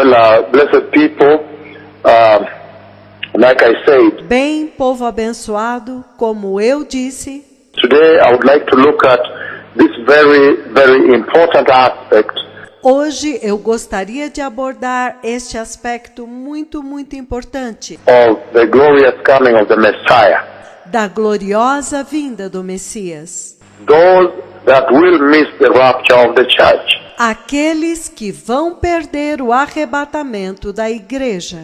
Well, blessed people, like I said, Bem, povo abençoado, como eu disse, today I would like to look at this very, very important aspect hoje eu gostaria de abordar este aspecto muito importante of the glorious coming of the Messiah. da gloriosa vinda do Messias. Those that will miss the rapture of the church. Aqueles que vão perder o arrebatamento da igreja.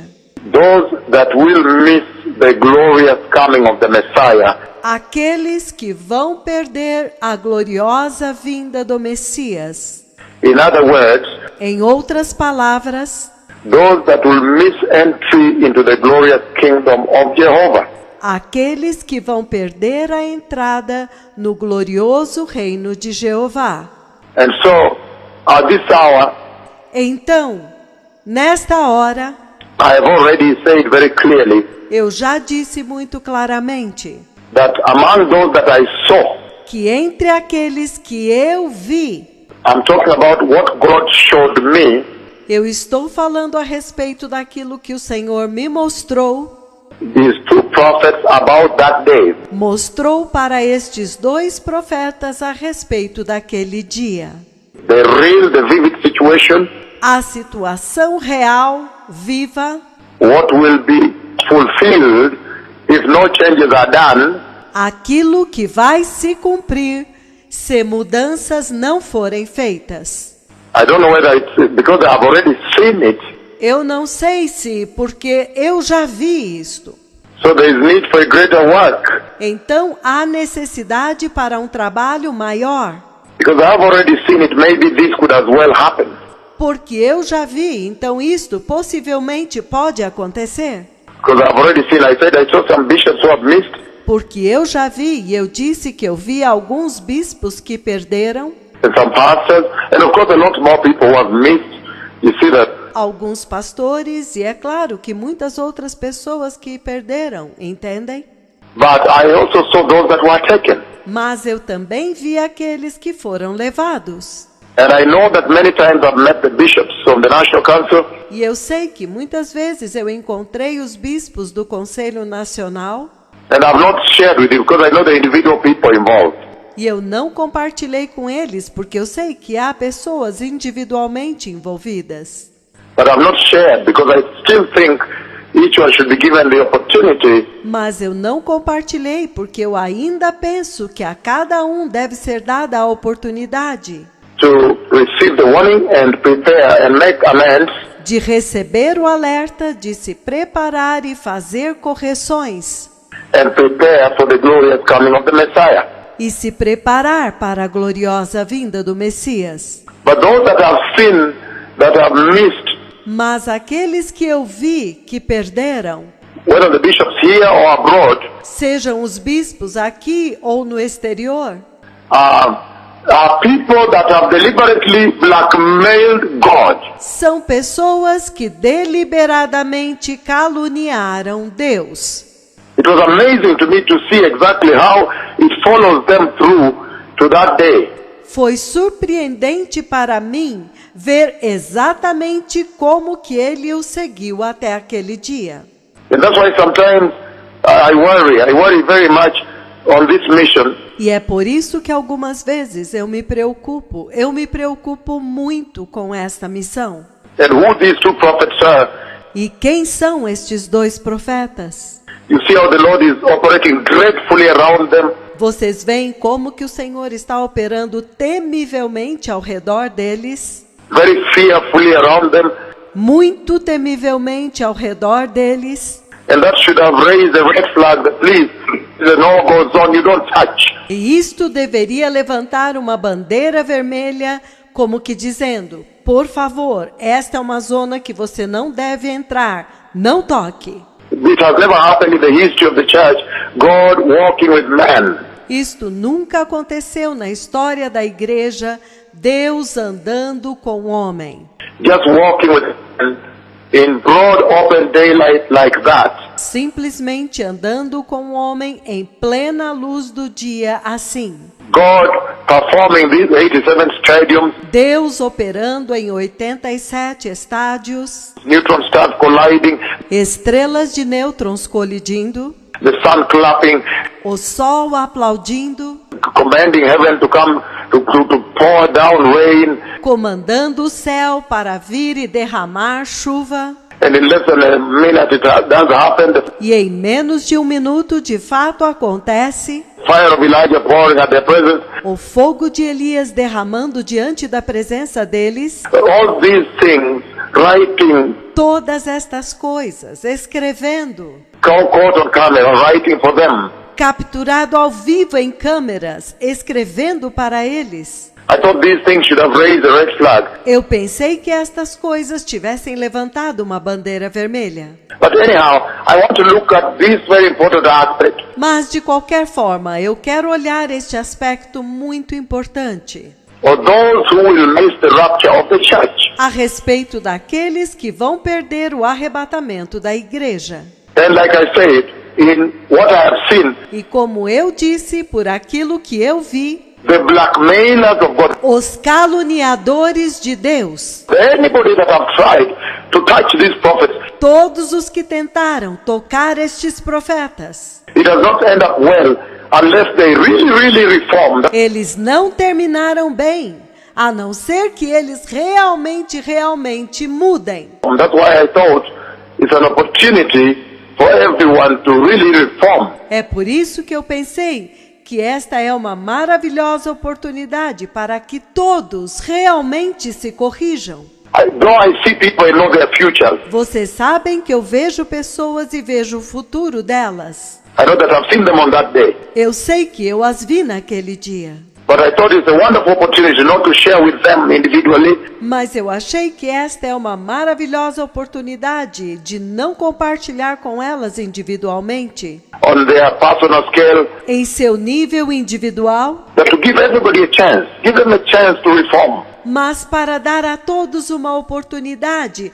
Those that will miss the glorious coming of the Messiah. Aqueles que vão perder a gloriosa vinda do Messias. In other words, Em outras palavras, those that will miss entry into the glorious kingdom of Jehovah. aqueles que vão perder a entrada no glorioso reino de Jeová. And so, at this hour, Então, nesta hora, I have already said very clearly eu já disse muito claramente that among those that I saw, que entre aqueles que eu vi, I'm talking about what God showed me, eu estou falando a respeito daquilo que o Senhor me mostrou, these two prophets about that day. mostrou para estes dois profetas a respeito daquele dia. The real, the vivid situation, A situação real, viva, what will be fulfilled if no changes are done, aquilo que vai se cumprir se mudanças não forem feitas. I don't know whether it's because I've already seen it, Eu não sei se, porque eu já vi isto. so there is need for a greater work. Então há necessidade para um trabalho maior. Because I've already seen it, maybe this could as well happen. Porque eu já vi, então isto possivelmente pode acontecer. Because I've already seen, I said I saw some bishops who have missed, Porque eu já vi e eu disse que eu vi alguns bispos que perderam, and some pastors, and of course a lot more people who have missed. You see that? alguns pastores e é claro que muitas outras pessoas que perderam, entendem? But I also saw those that were taken. Mas eu também vi aqueles que foram levados. And I know that many times I've met the bishops from the National Council, E eu sei que muitas vezes eu encontrei os bispos do Conselho Nacional and I've not shared with you because I know the individual people involved. e eu não compartilhei com eles porque eu sei que há pessoas individualmente envolvidas. But I've not shared because I still think each one should be given the opportunity Mas eu não compartilhei porque eu ainda penso que a cada um deve ser dada a oportunidade to receive the warning and prepare and make amends de receber o alerta, de se preparar e fazer correções and prepare for the glorious coming of the Messiah. e se preparar para a gloriosa vinda do Messias. But those that have seen, that have missed, Mas aqueles que eu vi que perderam, whether the bishops here or abroad, sejam os bispos aqui ou no exterior, are people that have deliberately blackmailed God. são pessoas que deliberadamente caluniaram Deus. It was amazing to me to see exactly how it follows them through to that day. Foi surpreendente para mim ver exatamente como que ele o seguiu até aquele dia. And that's why sometimes I worry very much on this mission. E é por isso que algumas vezes eu me preocupo muito com esta missão. And who these two prophets are. E quem são estes dois profetas? You see how the Lord is operating gratefully around them. Vocês veem como que o Senhor está operando temivelmente ao redor deles, Very fearfully around them. muito temivelmente ao redor deles. And that should have raised a red flag that please, the no goes on, you don't touch. E isto deveria levantar uma bandeira vermelha, como que dizendo, por favor, esta é uma zona que você não deve entrar, não toque. It has never happened in the history of the church, God walking with man. Isto nunca aconteceu na história da igreja, Deus andando com o homem. Just walking with man in broad open daylight like that. Simplesmente andando com o homem em plena luz do dia assim. God performing these 87 stadiums, Deus operando em 87 estádios, neutron stars colliding, estrelas de nêutrons colidindo, the sun clapping, o sol aplaudindo, commanding heaven to come to pour down rain, comandando o céu para vir e derramar chuva. and in less than a minute it does happen. The E em menos de um minuto, de fato, acontece fire of Elijah pouring at their presence. o fogo de Elias derramando diante da presença deles. All these things, writing, Todas estas coisas, escrevendo, caught on camera, writing for them. capturado ao vivo em câmeras, escrevendo para eles. I thought these things should have raised a red flag. Eu pensei que estas coisas tivessem levantado uma bandeira vermelha. But anyhow, I want to look at this very important aspect. Mas, de qualquer forma, eu quero olhar este aspecto muito importante For those who will miss the rapture of the church. a respeito daqueles que vão perder o arrebatamento da igreja. And like I said, in what I have seen, E como eu disse, por aquilo que eu vi, the blackmailers of God, os caluniadores de Deus, anybody that have tried to touch these prophets, todos os que tentaram tocar estes profetas, it does not end up well unless they really reform. eles não terminaram bem, a não ser que eles realmente mudem. That's why I thought it's an opportunity for everyone to really reform. É por isso que eu pensei que esta é uma maravilhosa oportunidade para que todos realmente se corrijam. Though I see people and know their future, Vocês sabem que eu vejo pessoas e vejo o futuro delas. I know that I've seen them on that day. Eu sei que eu as vi naquele dia. But I thought it's a wonderful opportunity not to share with them individually, Mas eu achei que esta é uma maravilhosa oportunidade de não compartilhar com elas individualmente, on their personal scale, em seu nível individual, but to give everybody a chance. Give them a chance to reform. mas para dar a todos uma oportunidade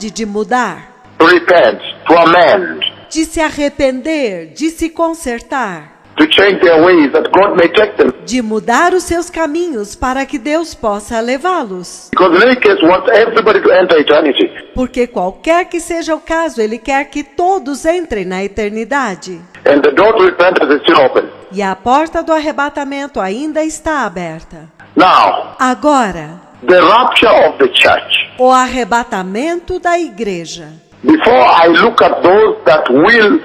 de mudar, To repent, to amend, de se arrepender, de se consertar, to change their ways that God may take them. de mudar os seus caminhos para que Deus possa levá-los. Because in any case, wants everybody to enter eternity. Porque qualquer que seja o caso, Ele quer que todos entrem na eternidade. And the door to repentance is still open. E a porta do arrebatamento ainda está aberta. Now, Agora, the rapture of the church. o arrebatamento da igreja. Before I look at those that will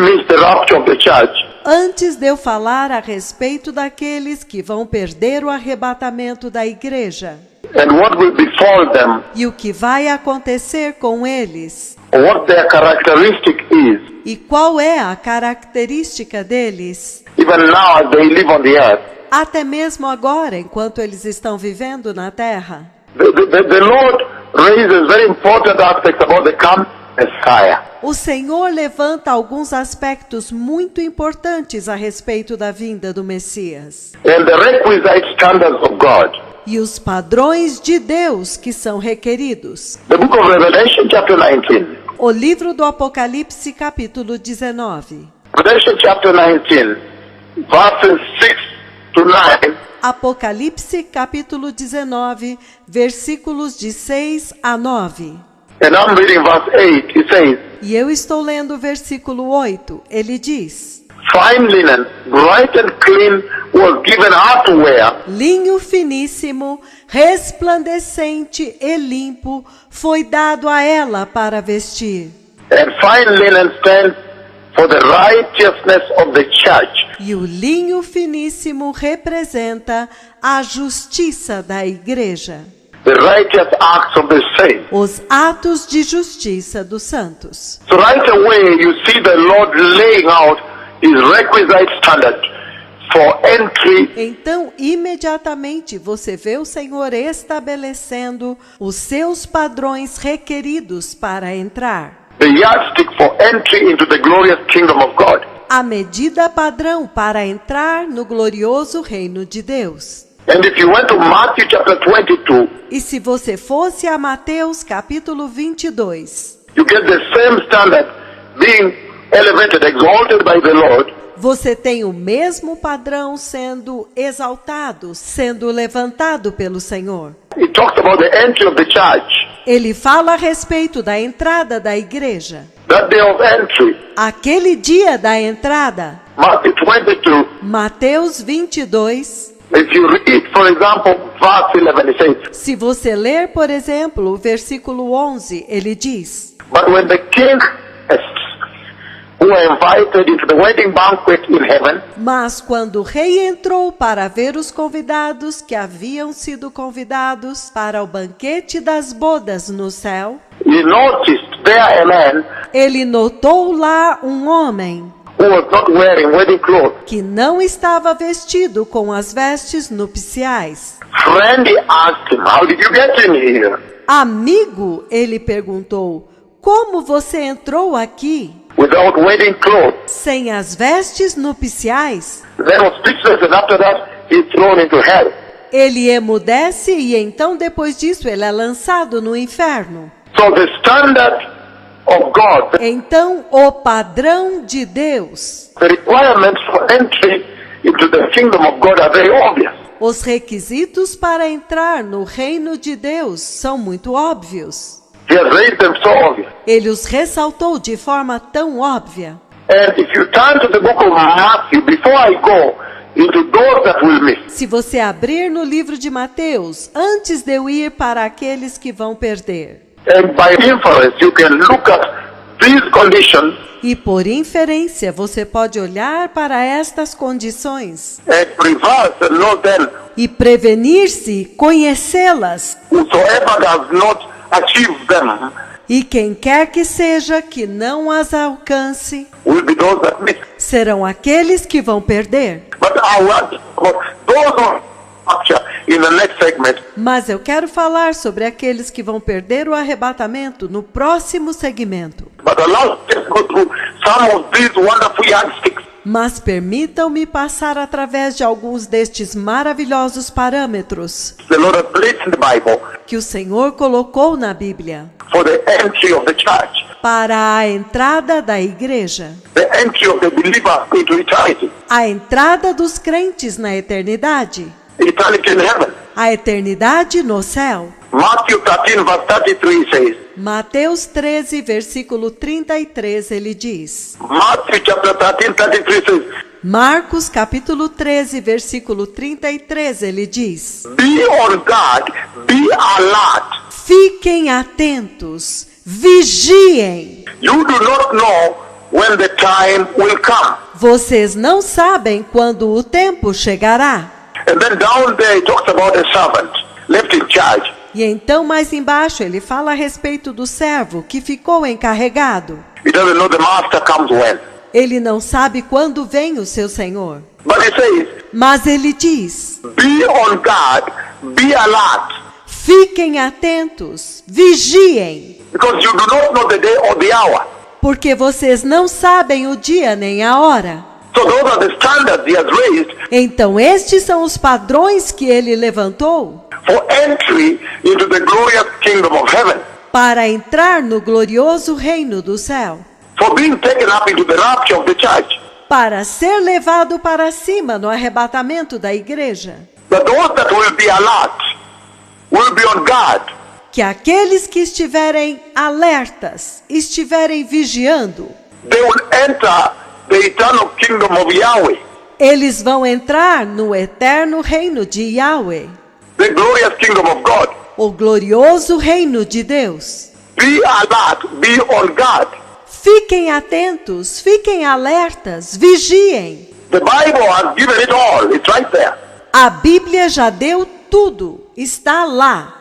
miss the rapture of the church, Antes de eu falar a respeito daqueles que vão perder o arrebatamento da igreja and what will befall them, e o que vai acontecer com eles what their characteristic is, e qual é a característica deles, even now as they live on the earth. até mesmo agora, enquanto eles estão vivendo na terra. The Lord raises very important aspects about the coming Messiah. O Senhor levanta alguns aspectos muito importantes a respeito da vinda do Messias And the requisite standards of God. e os padrões de Deus que são requeridos. The book of Revelation chapter 19. O livro do Apocalipse, capítulo 19. Revelation chapter 19, verses 6 to 9. Apocalipse, capítulo 19, versículos de 6 a 9. And I'm reading verse 8. It says, E eu estou lendo o versículo 8. Ele diz: fine linen, bright and clean, was given her to wear, linho finíssimo, resplandecente e limpo foi dado a ela para vestir. and fine linen stands for the righteousness of the church. E o linho finíssimo representa a justiça da igreja, The righteous acts of the saints. os atos de justiça dos santos. So right away you see the Lord laying out his requisite standard for entry Então, imediatamente você vê o Senhor estabelecendo os seus padrões requeridos para entrar. the yardstick for entry into the glorious kingdom of God. A medida padrão para entrar no glorioso reino de Deus. And if you went to Matthew chapter 22, E se você fosse a Mateus capítulo 22, you get the same standard being elevated, exalted by the Lord, Você tem o mesmo padrão sendo exaltado, sendo levantado pelo Senhor. It talks about the entry of the church. Ele fala a respeito da entrada da igreja. That day of entry. Aquele dia da entrada, Matthew 22. Mateus 22. If you read, for example, verse 11, it says, Se você ler, por exemplo, o versículo 11, ele diz: but when the king who are invited into the wedding banquet in heaven, Mas quando o rei entrou para ver os convidados que haviam sido convidados para o banquete das bodas no céu, he noticed there a man ele notou lá um homem who was not wearing wedding clothes. que não estava vestido com as vestes nupciais. Friend, he asked him, how did you get in here? Amigo, ele perguntou, como você entrou aqui Without wedding clothes. sem as vestes nupciais? Then was speechless, and after that, he's thrown into hell. Ele emudece e então depois disso ele é lançado no inferno. So the standard of God, Então o padrão de Deus, the requirements for entry into the kingdom of God are very obvious. os requisitos para entrar no reino de Deus são muito óbvios. He has raised them so obvious. Ele os ressaltou de forma tão óbvia. And if you turn to the book of Matthew, before I go into those that will miss, Se você abrir no livro de Mateus, antes de eu ir para aqueles que vão perder, and by inference, you can look at these conditions e por inferência você pode olhar para estas condições and reverse and know then e prevenir-se, conhecê-las, whosoever does not achieve them e quem quer que seja que não as alcance, will be those that miss. serão aqueles que vão perder. But I want about those who capture in the next segment. Mas eu quero falar sobre aqueles que vão perder o arrebatamento no próximo segmento. But allow us to go through some of these wonderful yardsticks. Mas permitam-me passar através de alguns destes maravilhosos parâmetros The Lord has placed in the Bible que o Senhor colocou na Bíblia for the entry of the church, para a entrada da igreja, the entry of the believer into eternity, a entrada dos crentes na eternidade, eternity in heaven. a eternidade no céu. Matthew 13 verse 33 says, Mateus 13, versículo 33, ele diz. Matthew chapter 13, 33 says, Marcos capítulo 13, versículo 33, ele diz. be on guard, be alert. Fiquem atentos, vigiem. You do not know when the time will come. Vocês não sabem quando o tempo chegará. And then down there it talks about a servant left in charge. E então mais embaixo ele fala a respeito do servo que ficou encarregado. He doesn't know the master comes when. Ele não sabe quando vem o seu senhor. But he says, Mas ele diz, be on guard, be alert. fiquem atentos, vigiem. Because you do not know the day or the hour. Porque vocês não sabem o dia nem a hora. So those are the standards he has raised Então estes são os padrões que ele levantou for entry into the glorious kingdom of heaven. para entrar no glorioso reino do céu, For being taken up into the rapture of the church. para ser levado para cima no arrebatamento da igreja. That those that will be alert, will be on guard, Que aqueles que estiverem alertas, estiverem vigiando, they will enter the eternal kingdom of Yahweh, eles vão entrar no eterno reino de Yahweh, the glorious kingdom of God. o glorioso reino de Deus. Be alert, be on guard. Fiquem atentos, fiquem alertas, vigiem. The Bible has given it all. It's right there. A Bíblia já deu tudo, está lá.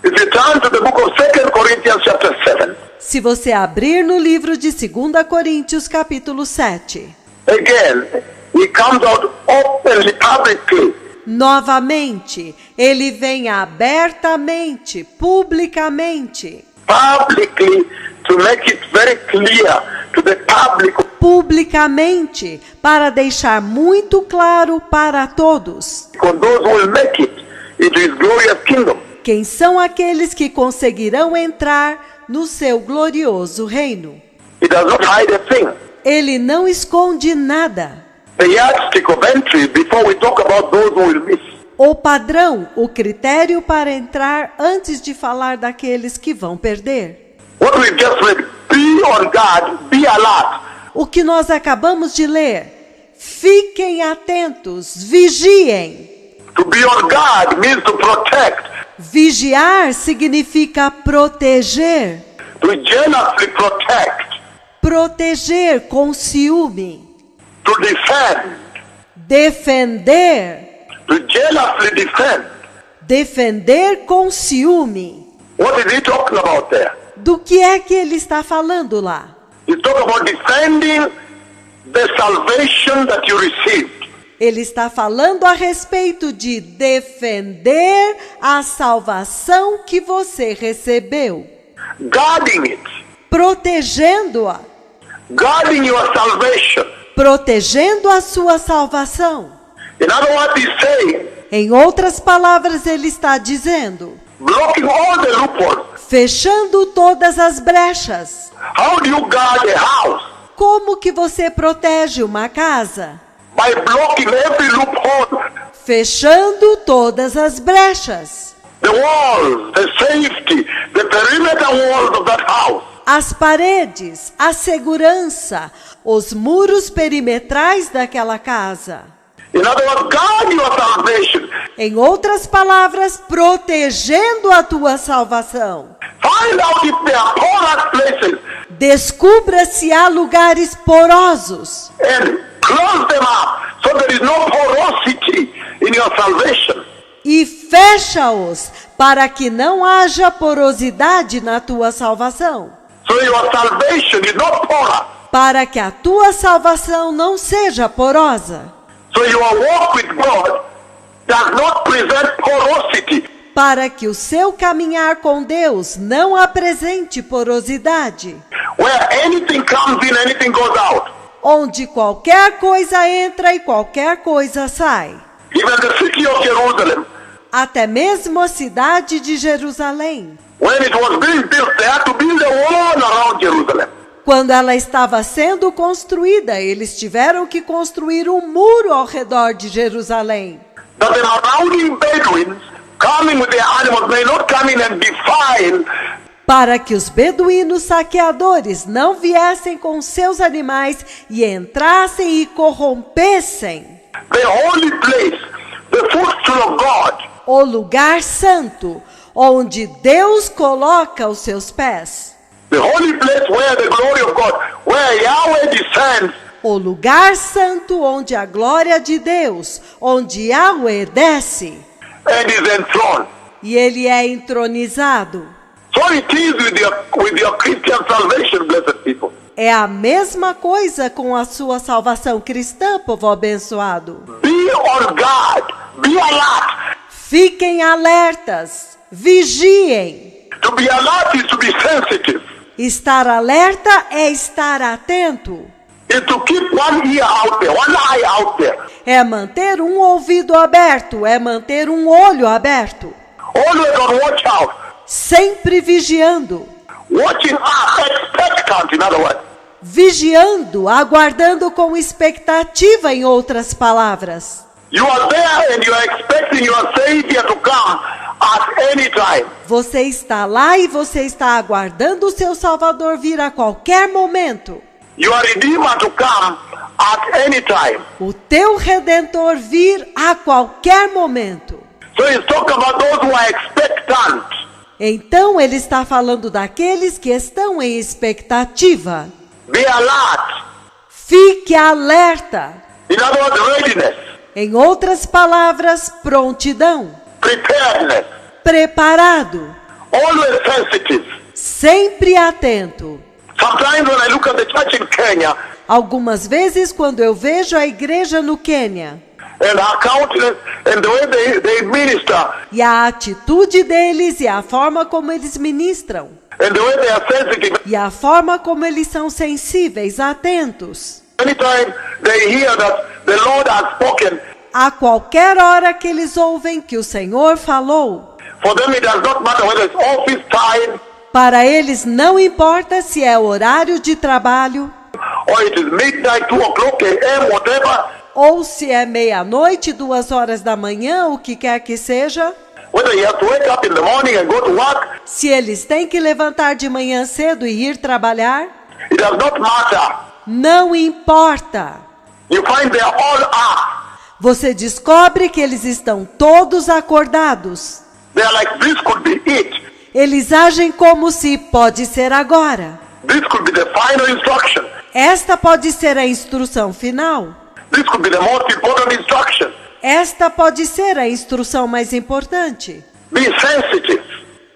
If you turn to the book of 2 Corinthians chapter 7, Se você abrir no livro de 2 Coríntios capítulo 7, again, he comes out openly, publicly. novamente, ele vem abertamente, publicamente, Publicly, to make it very clear to the public publicamente, para deixar muito claro para todos because those who will make it into his glorious kingdom. quem são aqueles que conseguirão entrar no seu glorioso reino. He does not hide a thing. Ele não esconde nada. the yardstick of entry before we talk about those who will miss. O padrão, o critério para entrar antes de falar daqueles que vão perder. What we've just read, be on guard, be alert. O que nós acabamos de ler. Fiquem atentos, vigiem. To be on guard means to protect, Vigiar significa proteger. to jealously protect, Proteger com ciúme. to defend, Defender. to jealously defend. Defender com ciúme. What is he talking about there? Do que é que ele está falando lá? He's talking about defending the salvation that you received. Ele está falando a respeito de defender a salvação que você recebeu. Guarding it. Protegendo-a. Guarding your salvation. Protegendo a sua salvação. In other words, he's saying, Em outras palavras, ele está dizendo, blocking all the loopholes. fechando todas as brechas. How do you guard a house? Como que você protege uma casa? By blocking every loophole. Fechando todas as brechas. The walls, the safety, the perimeter walls of that house. As paredes, a segurança, os muros perimetrais daquela casa. In other words, guard your salvation. Em outras palavras, protegendo a tua salvação. Find out if there are porous places Descubra se há lugares porosos and close them up so there is no porosity in your salvation. e fecha-os para que não haja porosidade na tua salvação. So your salvation is not porous. Para que a tua salvação não seja porosa. So your walk with God does not present porosity. Para que o seu caminhar com Deus não apresente porosidade. Where anything comes in, anything goes out. Onde qualquer coisa entra e qualquer coisa sai. Even the city of Jerusalem, Até mesmo a cidade de Jerusalém. when it was being built, they had to build a wall around Jerusalem. Quando ela estava sendo construída, eles tiveram que construir um muro ao redor de Jerusalém. That the surrounding Bedouins coming with their animals may not come in and defile Para que os beduínos saqueadores não viessem com seus animais e entrassem e corrompessem the holy place, the footstool of God. o lugar santo, onde Deus coloca os seus pés. The holy place where the glory of God, where Yahweh descends, O lugar santo onde a glória de Deus, onde Yahweh desce and is enthroned. e ele é entronizado. So it is with your Christian salvation, blessed people. É a mesma coisa com a sua salvação cristã, povo abençoado. Be on guard, be alert. Fiquem alertas, vigiem. To be alert is to be sensitive. Estar alerta é estar atento. Is to keep one ear out there, one eye out there. É manter um ouvido aberto, é manter um olho aberto. Always on watch out. Sempre vigiando. Watching up, expectant, in other words. Vigiando, aguardando com expectativa, em outras palavras. You are there and you are expecting your Savior to come at any time. Você está lá e você está aguardando o seu Salvador vir a qualquer momento. Your Redeemer to come at any time. O teu Redentor vir a qualquer momento. So he's talking about those who are expectant. Então ele está falando daqueles que estão em expectativa. Be alert. Fique alerta. In other words, readiness, Em outras palavras, prontidão. preparedness, Preparado. always sensitive. Sempre atento. Sometimes when I look at the church in Kenya Algumas vezes, quando eu vejo a igreja no Quênia and our countenance and the way they minister e a atitude deles e a forma como eles ministram and the way they are sensitive, e a forma como eles são sensíveis, atentos, anytime they hear that the Lord has spoken, a qualquer hora que eles ouvem que o Senhor falou, for them it does not matter whether it's office time para eles não importa se é horário de trabalho or it is midnight, 2 o'clock a.m., whatever, ou se é meia-noite, 2 horas da manhã, o que quer que seja. Whether he has to wake up in the morning and go to work, Se eles têm que levantar de manhã cedo e ir trabalhar, it does not matter. não importa. You find they all are. Você descobre que eles estão todos acordados. They are like, this could be it. Eles agem como se pode ser agora. This could be the final instruction. Esta pode ser a instrução final. This could be the most important instruction. Esta pode ser a instrução mais importante. Be sensitive.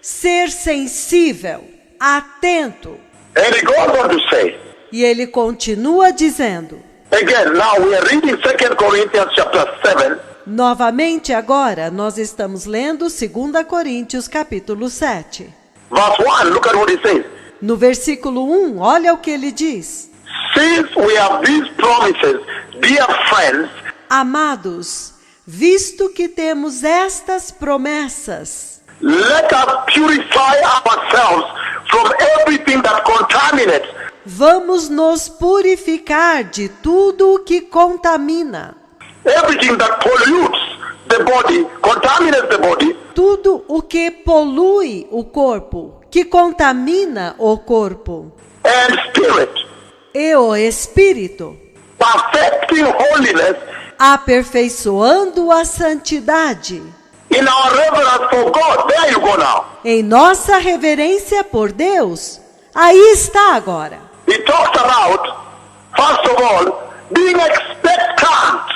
Ser sensível, atento. And he goes on to say, E ele continua dizendo, again, now we are reading 2 Corinthians chapter 7, novamente agora, nós estamos lendo 2 Coríntios capítulo 7. verse 1. Look at what he says. No versículo 1, olha o que ele diz. Since we have these promises, dear friends, Amados, visto que temos estas promessas, let us purify ourselves from everything that contaminates, vamos nos purificar de tudo o que contamina, everything that pollutes the body, contaminates the body, tudo o que polui o corpo, que contamina o corpo and spirit, e o espírito, perfecting holiness aperfeiçoando a santidade in our reverence for God. There you go now. em nossa reverência por Deus. Aí está agora. He talks about, first of all, being expectant.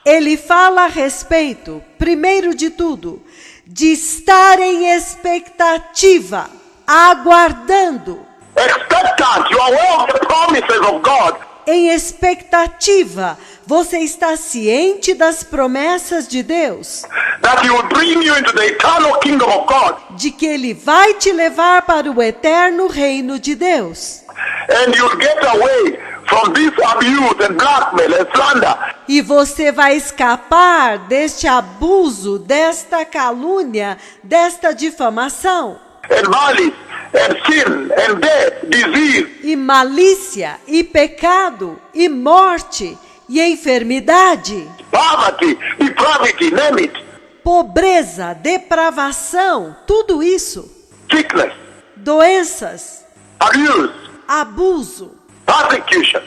Ele fala a respeito, primeiro de tudo, de estar em expectativa, aguardando, Expectant. You are aware of the promises of God. em expectativa. Você está ciente das promessas de Deus, That He will bring you into the eternal kingdom of God. de que Ele vai te levar para o eterno reino de Deus. And you'll get away from this abuse and blackmail and slander. E você vai escapar deste abuso, desta calúnia, desta difamação, And malice and sin and death, disease. e malícia, e pecado, e morte, e enfermidade, Poverty, depravity, name it. pobreza, depravação, tudo isso, Sickness, doenças, abuse, abuso, persecution.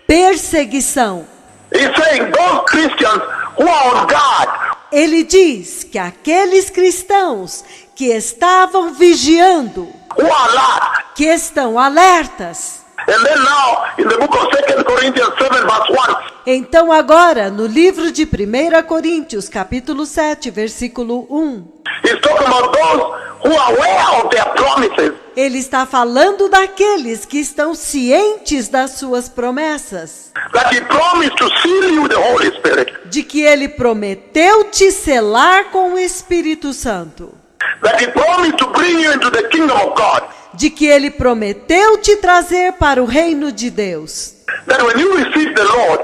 perseguição. He's saying those Christians who are on guard, Ele diz que aqueles cristãos que estavam vigiando, who are alert. que estão alertas. And then now, in the book of 2 Corinthians 7 verse 1, Então agora, no livro de 1 Coríntios, capítulo 7, versículo 1, he's talking about those who are aware of their promises. ele está falando daqueles que estão cientes das suas promessas, That He promised to seal you with the Holy Spirit. de que ele prometeu te selar com o Espírito Santo, That He promised to bring you into the kingdom of God. de que ele prometeu te trazer para o reino de Deus, That when you receive the Lord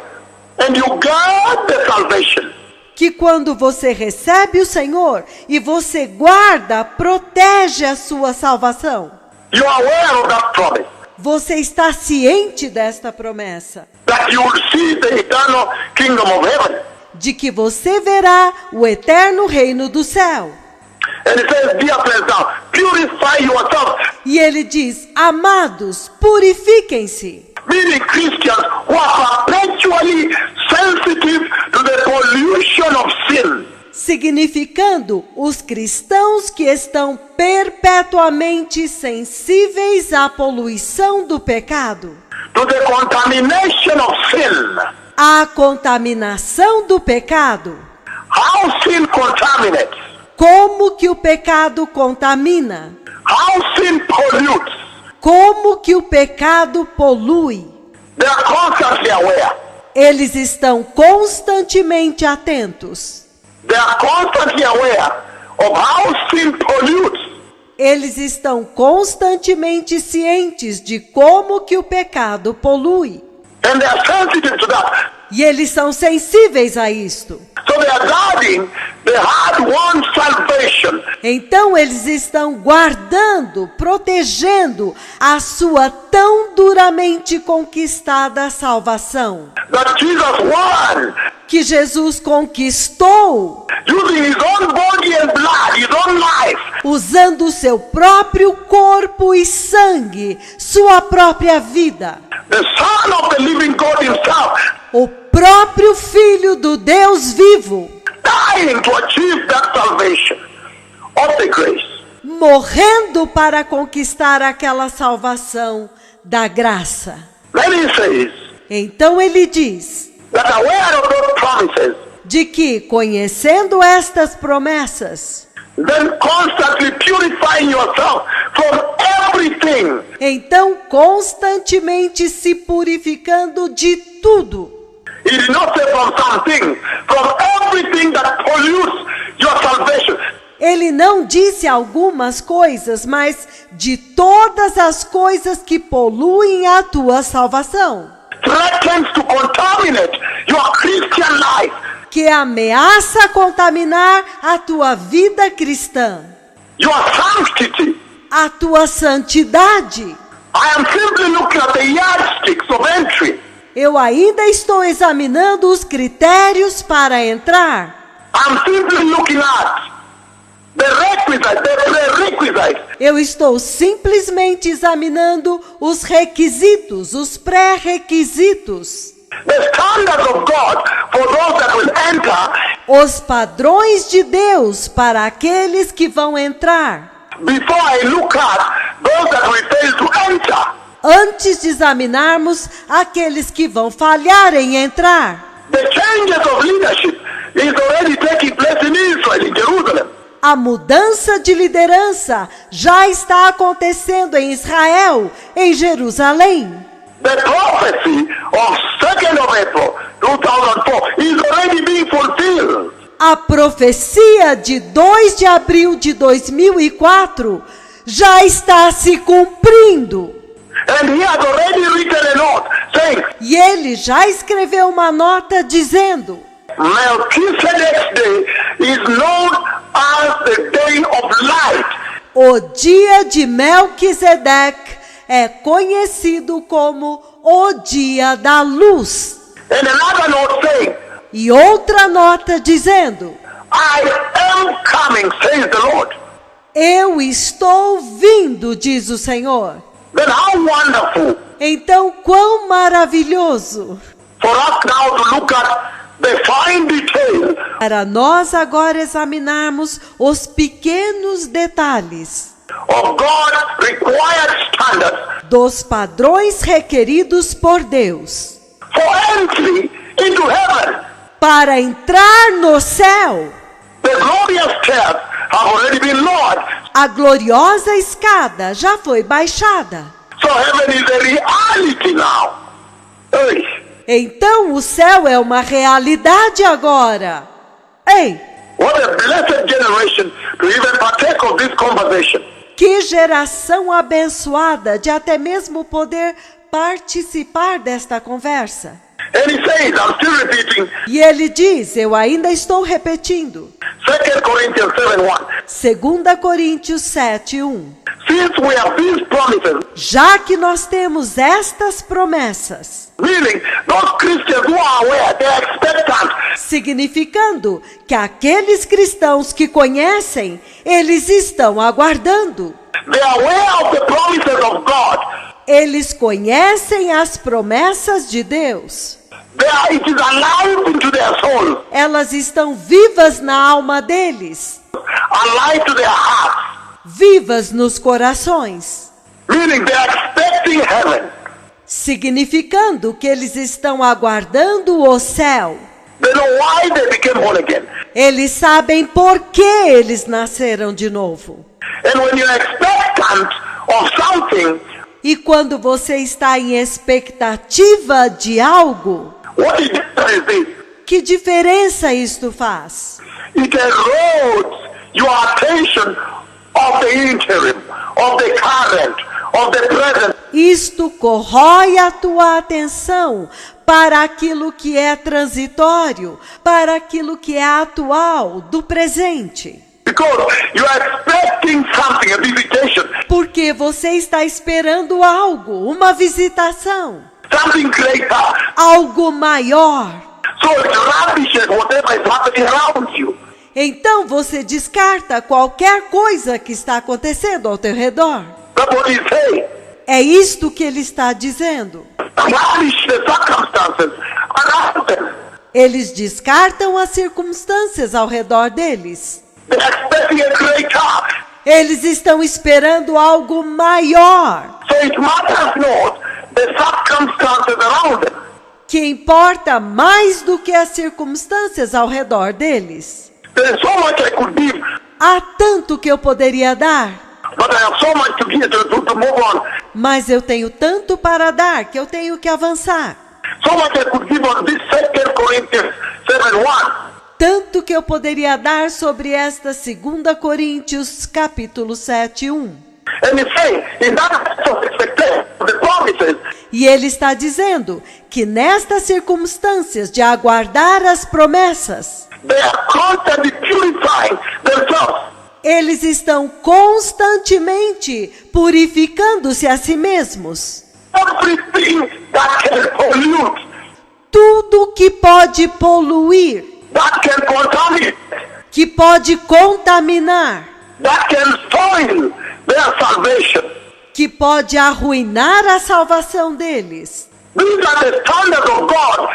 and you guard the salvation, que quando você recebe o Senhor e você guarda, protege a sua salvação, you are aware of that promise. você está ciente desta promessa, That you will see the eternal kingdom of heaven. de que você verá o eterno reino do céu. And He says, dear friends, now, purify yourself. E ele diz, amados, purifiquem-se. Meaning Christians who are perpetually sensitive to the pollution of sin. Significando os cristãos que estão perpetuamente sensíveis à poluição do pecado, To the contamination of sin. à contaminação do pecado. How sin contaminates. Como que o pecado contamina? How sin pollutes. Como que o pecado polui? They are constantly aware. Eles estão constantemente atentos. They are constantly aware of how sin pollutes. Eles estão constantemente cientes de como que o pecado polui. And they are sensitive to that. E eles são sensíveis a isto. So they are guarding the hard-won salvation. Então eles estão guardando, protegendo a sua tão duramente conquistada salvação. That Jesus won que Jesus conquistou, using his own body and blood, his own life, usando o seu próprio corpo e sangue, sua própria vida. the Son of the living God himself, O próprio Filho do Deus vivo, dying to achieve that salvation of the grace. morrendo para conquistar aquela salvação da graça. Then he says Então ele diz that aware of those promises, de que, conhecendo estas promessas, then constantly purifying yourself from everything então constantemente se purificando de tudo. He did not say from some things, from everything that pollutes your salvation. Ele não disse algumas coisas, mas de todas as coisas que poluem a tua salvação, Threatens to contaminate your Christian life. que ameaça contaminar a tua vida cristã, Your sanctity. a tua santidade. I am simply looking at the yardsticks of entry. Eu ainda estou examinando os critérios para entrar. I'm simply looking at the prerequisites. Eu estou simplesmente examinando os requisitos, os pré-requisitos, The standards of God for those that will enter os padrões de Deus para aqueles que vão entrar, before I look at those that will fail to enter. antes de examinarmos aqueles que vão falhar em entrar. The changes of leadership is already taking place in Israel, in Jerusalem. A mudança de liderança já está acontecendo em Israel, em Jerusalém. The prophecy of 2nd of April 2004 is already being fulfilled. A profecia de 2 de abril de 2004 já está se cumprindo. And he has already written a note saying, E ele já escreveu uma nota dizendo: Melchizedek's day is known as the day of light. o dia de Melquisedeque é conhecido como o dia da luz. And another note saying, E outra nota dizendo: I am coming, says the Lord. eu estou vindo, diz o Senhor. Then how wonderful Então, quão maravilhoso for us now to look at the fine detail para nós agora examinarmos os pequenos detalhes of God's required standards dos padrões requeridos por Deus for entry into heaven. para entrar no céu. The glorious stairs have already been lowered. A gloriosa escada já foi baixada. So heaven is a reality now. Hey, Então o céu é uma realidade agora. Ei, what a blessed generation to even partake of this conversation. que geração abençoada de até mesmo poder participar desta conversa. And he says, I'm still repeating, E ele diz, eu ainda estou repetindo, 2 Corinthians 7:1. 2 Coríntios 7:1. Since we have these promises, Já que nós temos estas promessas, meaning those Christians who are aware, they are expectant. significando que aqueles cristãos que conhecem, eles estão aguardando. They are aware of the promises of God. Eles conhecem as promessas de Deus. It is alive into their soul, Elas estão vivas na alma deles, alive to their hearts. vivas nos corações, Meaning they are expecting heaven. significando que eles estão aguardando o céu. They know why they became born again. Eles sabem por que eles nasceram de novo. And when you're expectant of something, E quando você está em expectativa de algo, what it does is this. que diferença isto faz? It erodes your attention of the interim, of the current, of the present. Isto corrói a tua atenção para aquilo que é transitório, para aquilo que é atual, do presente. Because you are expecting something, a visitation, Porque você está esperando algo, uma visitação, something greater. algo maior. So it ravishes whatever is happening around you. Então você descarta qualquer coisa que está acontecendo ao teu redor. That's what he's saying. É isto que ele está dizendo. Ravish the circumstances around them. Eles descartam as circunstâncias ao redor deles. They're expecting a great task. Eles estão esperando algo maior. So it matters not the circumstances around them. Que importa mais do que as circunstâncias ao redor deles. There's so much I could give, Há tanto que eu poderia dar, but I have so much to give to move on. mas eu tenho tanto para dar que eu tenho que avançar. So much I could give on this 2 Corinthians 7:1. Tanto que eu poderia dar sobre esta 2 Coríntios capítulo 7:1. And he's saying, in that expectation of the promises, E ele está dizendo que nestas circunstâncias de aguardar as promessas, they are constantly purifying themselves. eles estão constantemente purificando-se a si mesmos. Everything that can pollute, Tudo que pode poluir, that can contaminate, que pode contaminar, that can spoil their salvation. que pode arruinar a salvação deles. These are the standards of God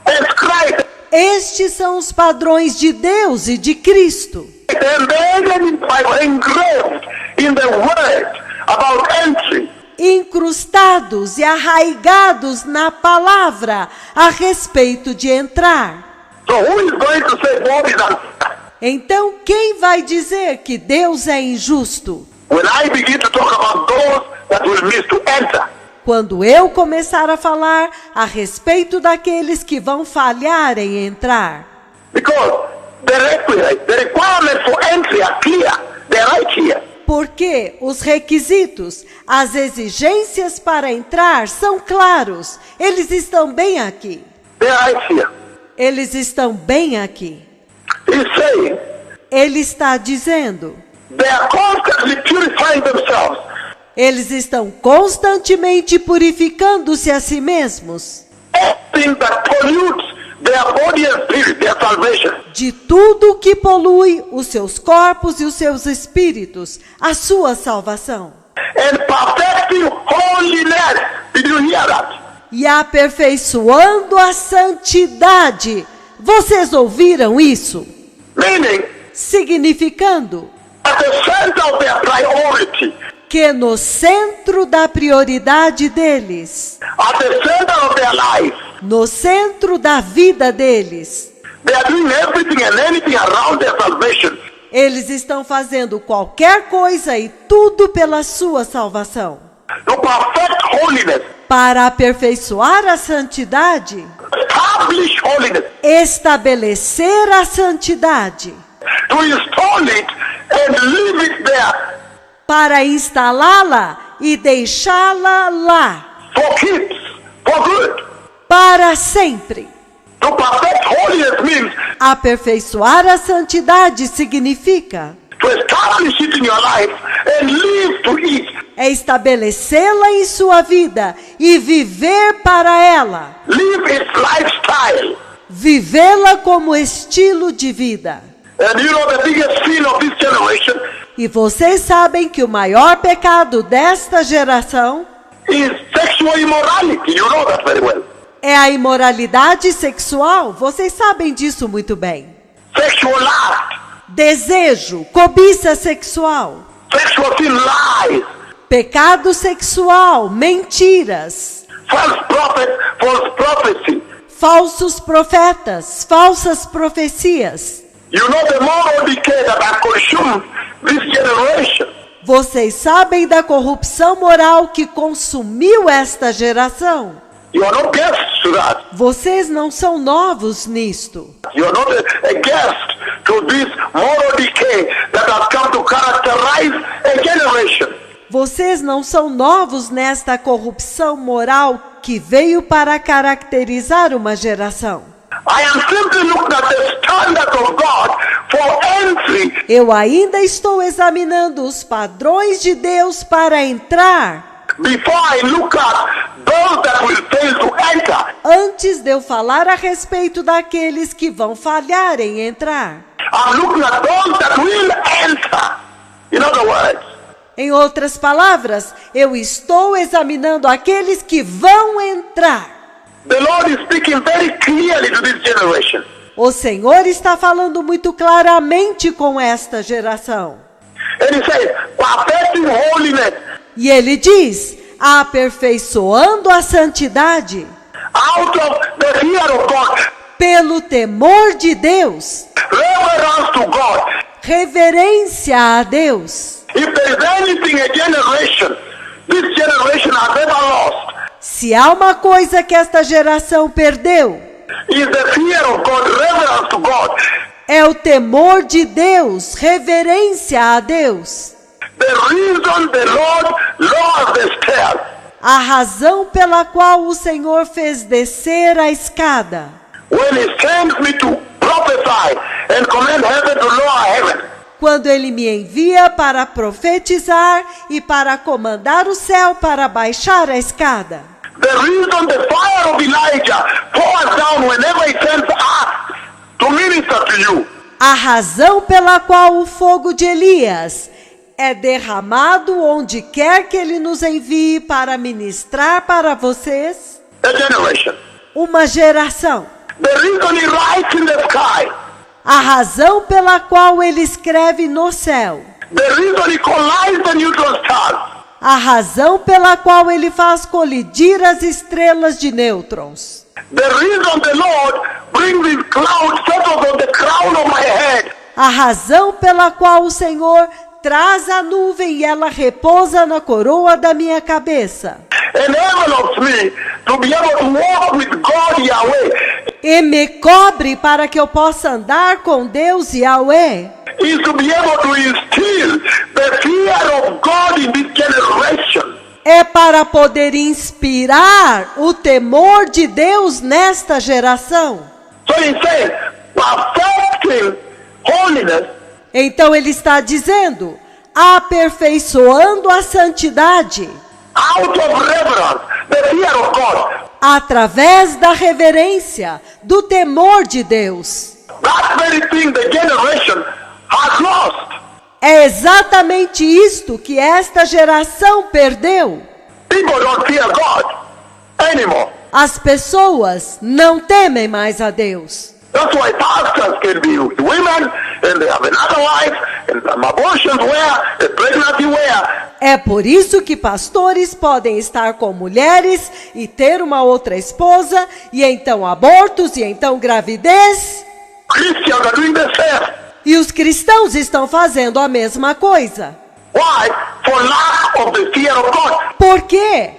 and Christ. Estes são os padrões de Deus e de Cristo, Embedded in the Bible, engraved in the word about entry. incrustados e arraigados na palavra a respeito de entrar. So who is going to say God is unfair? Então, quem vai dizer que Deus é injusto? When I begin to talk about those that will miss to enter, Quando eu começar a falar a respeito daqueles que vão falhar em entrar. because the requirements for entry are clear. They're right here. Porque os requisitos, as exigências para entrar são claros. Eles estão bem aqui. They're right here. Eles estão bem aqui. He's saying Ele está dizendo, they are constantly purifying themselves. eles estão constantemente purificando-se a si mesmos Everything that pollutes their body and spirit, their salvation. de tudo que polui os seus corpos e os seus espíritos, a sua salvação. And perfecting holiness. Did you hear that? E aperfeiçoando a santidade. Vocês ouviram isso? Meaning, Significando at the center of their priority, que no centro da prioridade deles, at the center of their life, no centro da vida deles, they are doing everything and anything around their salvation. eles estão fazendo qualquer coisa e tudo pela sua salvação. To perfect holiness, Para aperfeiçoar a santidade, establish holiness, estabelecer a santidade, to install it and leave it there para instalá-la e deixá-la lá, for keeps, for good. para sempre. To perfect holiness means Aperfeiçoar a santidade significa to establish it in your life and live to it. é estabelecê-la em sua vida e viver para ela, Live its lifestyle. vivê-la como estilo de vida. And you know the biggest sin of this generation E vocês sabem que o maior pecado desta geração is sexual immorality. You know that very well. é a imoralidade sexual. Vocês sabem disso muito bem. Sexual lust, Desejo, cobiça sexual, sexual sin, lies, pecado sexual, mentiras, false prophecy. falsos profetas, falsas profecias. You know the moral decay that has consumed this generation. Vocês sabem da corrupção moral que consumiu esta geração. You are not guests to that. Vocês não são novos nisto. You are not a guest to this moral decay that has come to characterize a generation. Vocês não são novos nesta corrupção moral que veio para caracterizar uma geração. I am simply looking at the standard of God for entry. Eu ainda estou examinando os padrões de Deus para entrar, Before I look at those that will fail to enter. Antes de eu falar a respeito daqueles que vão falhar em entrar. I'm looking at those that will enter. In other words, Em outras palavras, eu estou examinando aqueles que vão entrar. the Lord is speaking very clearly to this generation. O Senhor está falando muito claramente com esta geração. And he says, perfecting holiness E ele diz, aperfeiçoando a santidade out of the fear of God, pelo temor de Deus, reverence to God. reverência a Deus. If there is anything a generation, this generation has ever lost, Se há uma coisa que esta geração perdeu, is the fear of God, reverence to God. é o temor de Deus, reverência a Deus. The reason the Lord lowers the stairs A razão pela qual o Senhor fez descer a escada, when he sends me to prophesy and command heaven to lower heaven. quando Ele me envia para profetizar e para comandar o céu para baixar a escada. The reason the fire of Elijah pours down whenever he sends us to minister to you A razão pela qual o fogo de Elias é derramado onde quer que Ele nos envie para ministrar para vocês, a generation. uma geração. The reason he writes in the sky, A razão pela qual Ele escreve no céu. the reason he collides the neutron stars, A razão pela qual Ele faz colidir as estrelas de nêutrons. the reason the Lord brings his cloud settles on the crown of my head, A razão pela qual o Senhor traz a nuvem e ela repousa na coroa da minha cabeça. envelops me to be able to walk with God Yahweh, E me cobre para que eu possa andar com Deus Yahweh. is to be able to instill the fear of God in this generation. É para poder inspirar o temor de Deus nesta geração. So he says, perfecting holiness Então ele está dizendo, aperfeiçoando a santidade out of reverence, the fear of God. através da reverência, do temor de Deus. That very thing the generation has lost. É exatamente isto que esta geração perdeu. People don't fear God anymore. As pessoas não temem mais a Deus. That's why pastors can be with women, and they have another life, and some abortions where, and pregnancy where. É por isso que pastores podem estar com mulheres e ter uma outra esposa, e então abortos, e então gravidez. Christians are doing the same. E os cristãos estão fazendo a mesma coisa. Why? For lack of the fear of God. Por quê?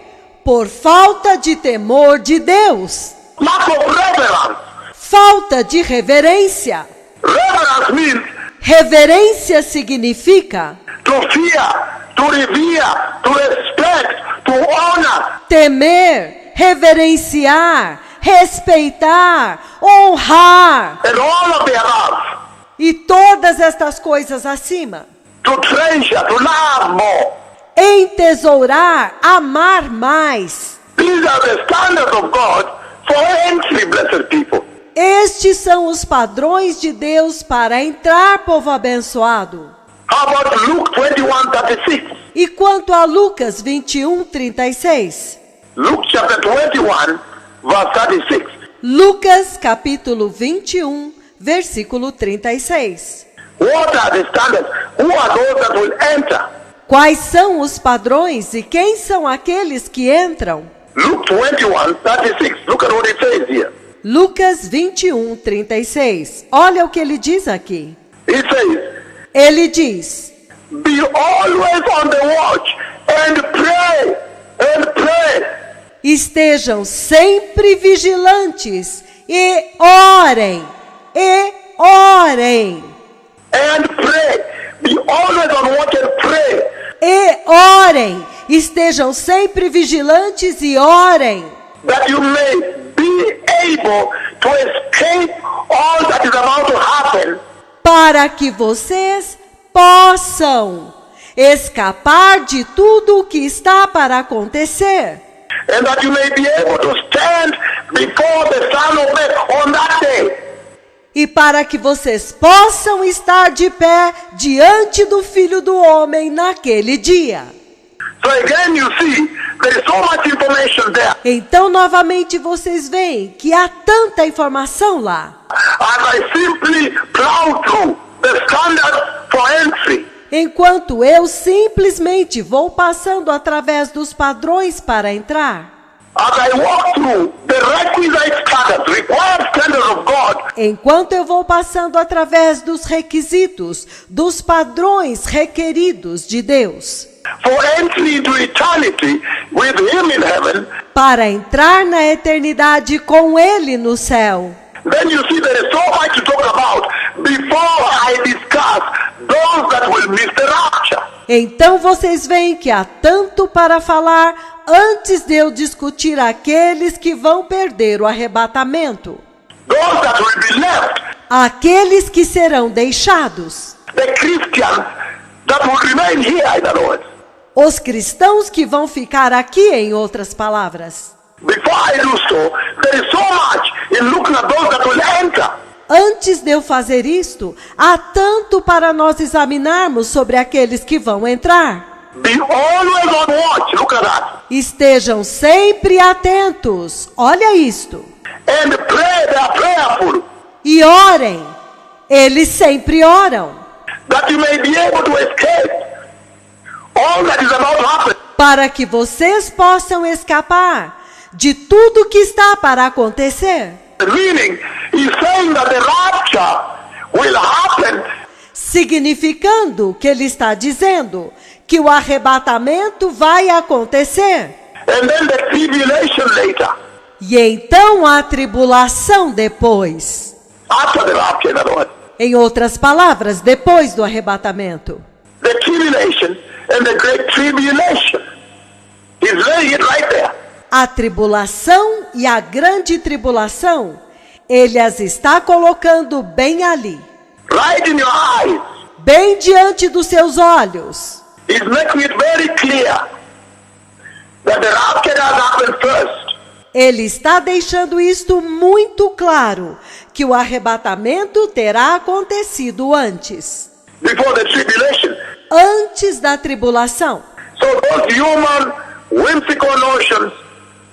Por falta de temor de Deus. Lack of reverence. Falta de reverência. Reverence means Reverência significa to fear, to revere, to respect, to honor. temer, reverenciar, respeitar, honrar And all of the above. e todas estas coisas acima. To treasure, to love more. Entesourar, amar mais. These are the standards of God for entry, blessed people. Estes são os padrões de Deus para entrar, povo abençoado. How about Luke 21:36? E quanto a Lucas 21:36? Luke chapter 21, verse 36. Lucas capítulo 21, versículo 36. What are the standards? Who are those that will enter? Quais são os padrões e quem são aqueles que entram? Luke 21:36. Look at what it says here. Lucas 21:36. Olha o que ele diz aqui. It says, Ele diz: be always on the watch and pray, and pray. estejam sempre vigilantes e orem, And pray. Be always on watch and pray. e orem. Estejam sempre vigilantes e orem, That you may be able to escape all that is about to happen para que vocês possam escapar de tudo o que está para acontecer and that you may be able to stand before the Son of Man on that day. E para que vocês possam estar de pé diante do Filho do Homem naquele dia. So again you see, there is so much information there. Então, novamente, vocês veem que há tanta informação lá. As I simply plow through the standard for entry. Enquanto eu simplesmente vou passando através dos padrões para entrar. As I walk through the requisite standards, required standards of God. Enquanto eu vou passando através dos requisitos, dos padrões requeridos de Deus. For entry into eternity with Him in heaven. Para entrar na eternidade com Ele no céu. Then you see there is so much to talk about before I discuss those that will miss the rapture. Então vocês veem que há tanto para falar antes de eu discutir aqueles que vão perder o arrebatamento. Those that will be left. Aqueles que serão deixados. The Christians that will remain here, in other words. Os cristãos que vão ficar aqui, em outras palavras. Before I do so, there is so much in looking at those that will enter. Antes de eu fazer isto, há tanto para nós examinarmos sobre aqueles que vão entrar. Be always on watch. Look at that. Estejam sempre atentos. Olha isto. And pray, they are prayerful. E orem. Eles sempre oram. That you may be able to escape all that is about to happen. Para que vocês possam escapar de tudo que está para acontecer. Meaning, he's saying that the rapture will happen. Significando que ele está dizendo que o arrebatamento vai acontecer. And then the tribulation later. E então a tribulação depois. After the rapture, in other words. Em outras palavras, depois do arrebatamento. The tribulation and the great tribulation. He's laying it right there. A tribulação e a grande tribulação, ele as está colocando bem ali. Right in your eyes. Bem diante dos seus olhos. He's making it very clear that the rapture has happened first. Ele está deixando isto muito claro, que o arrebatamento terá acontecido antes. Before the tribulation. Antes da tribulação. So those human whimsical notions,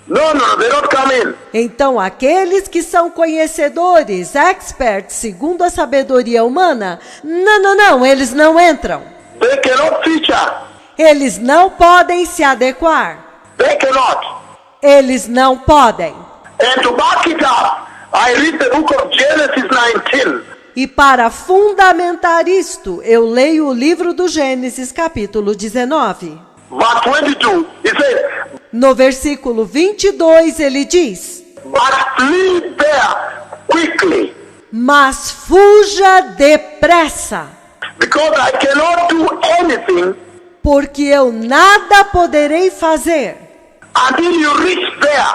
no, they don't come in. Então aqueles que são conhecedores, experts, segundo a sabedoria humana, não, eles não entram. They cannot feature. Eles não podem se adequar. They cannot. Eles não podem. And to back it up, I read the book of Genesis 19. E para fundamentar isto, eu leio o livro do Gênesis, capítulo 19. Verse 22, it says, No versículo 22, ele diz: but flee there quickly, Mas fuja depressa, because I cannot do anything porque eu nada poderei fazer until you reach there.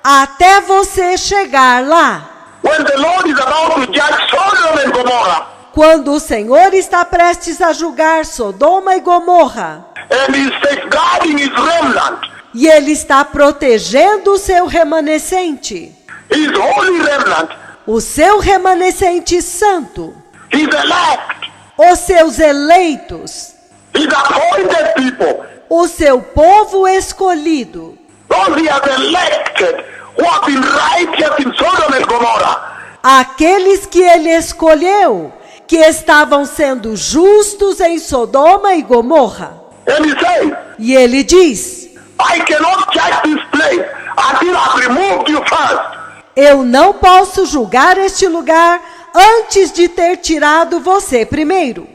até você chegar lá. When the Lord is about to judge Sodom and Gomorrah, Quando o Senhor está prestes a julgar Sodoma e Gomorra, and He's safeguarding His remnant, e Ele está protegendo o seu remanescente, His holy remnant, o seu remanescente santo, His elect, os seus eleitos, His appointed people, o seu povo escolhido, those He has elected who have been righteous in Sodom and Gomorrah. aqueles que Ele escolheu, que estavam sendo justos em Sodoma e Gomorra. And He says, E Ele diz: I cannot judge this place until I've removed you first. Eu não posso julgar este lugar antes de ter tirado você primeiro.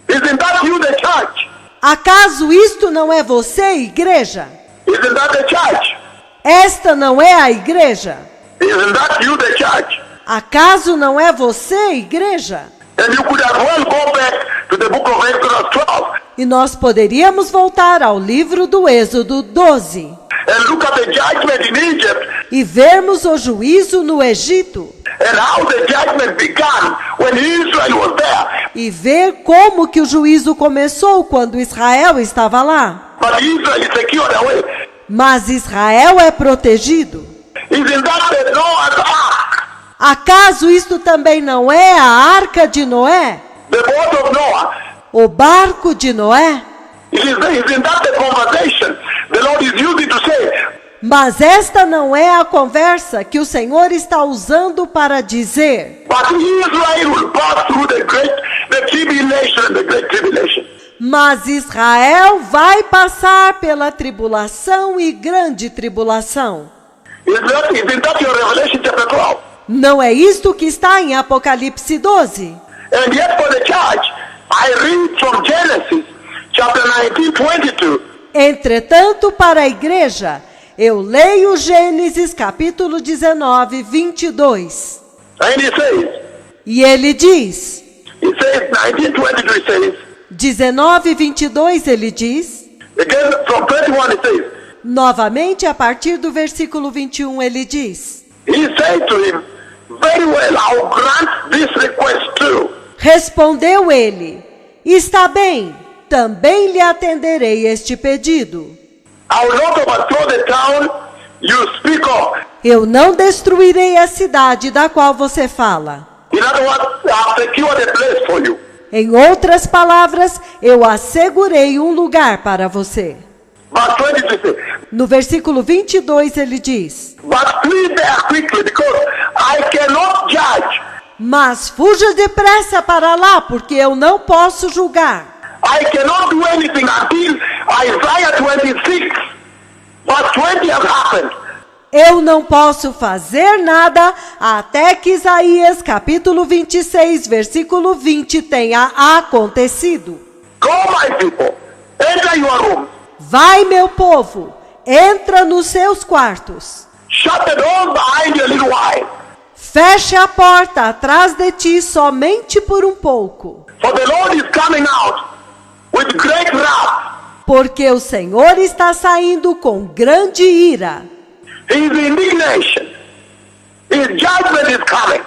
Isn't that you, the church? Acaso isto não é você, igreja? Isn't that the church? Esta não é a igreja? Isn't that you, the church? Acaso não é você, igreja? And you could as well go back to the book of Exodus 12 E nós poderíamos voltar ao livro do Êxodo 12 and look at the judgment in Egypt e vermos o juízo no Egito and how the judgment began when Israel was there. e ver como que o juízo começou quando Israel estava lá. But Israel is secured away. Mas Israel é protegido. Isn't that the Noah's Ark? Acaso isto também não é a arca de Noé? The boat of Noah? O barco de Noé? Isn't that the conversation the Lord is using to say, Mas esta não é a conversa que o Senhor está usando para dizer: but Israel will pass through the tribulation and the great tribulation. mas Israel vai passar pela tribulação e grande tribulação. Isn't that your Revelation chapter 12? Não é isto que está em Apocalipse 12? And yet for the church, I read from Genesis chapter 19, 22. Entretanto, para a igreja, eu leio Gênesis capítulo 19, 22. And he says, E ele diz, 19:22 it says, 19, 22 ele diz, again from 21 it says, novamente a partir do versículo 21 ele diz, he said to him, very well, I'll grant this request too. respondeu ele, está bem, também lhe atenderei este pedido. I will not overthrow the town you speak of. Eu não destruirei a cidade da qual você fala. In other words, I've secured a place for you. Em outras palavras, eu assegurei um lugar para você. Verse 22 says, No versículo 22 ele diz, but flee there quickly because I cannot judge. mas fuja depressa para lá, porque eu não posso julgar. I cannot do anything until Isaiah 26, verse 20 has happened. Eu não posso fazer nada até que Isaías capítulo 26, versículo 20 tenha acontecido. Go, my people, enter your room, Vai, meu povo, entra nos seus quartos. shut the door behind you a little while. Feche a porta atrás de ti somente por um pouco. For the Lord is coming out with great wrath. Porque o Senhor está saindo com grande ira. His indignation, his judgment is coming.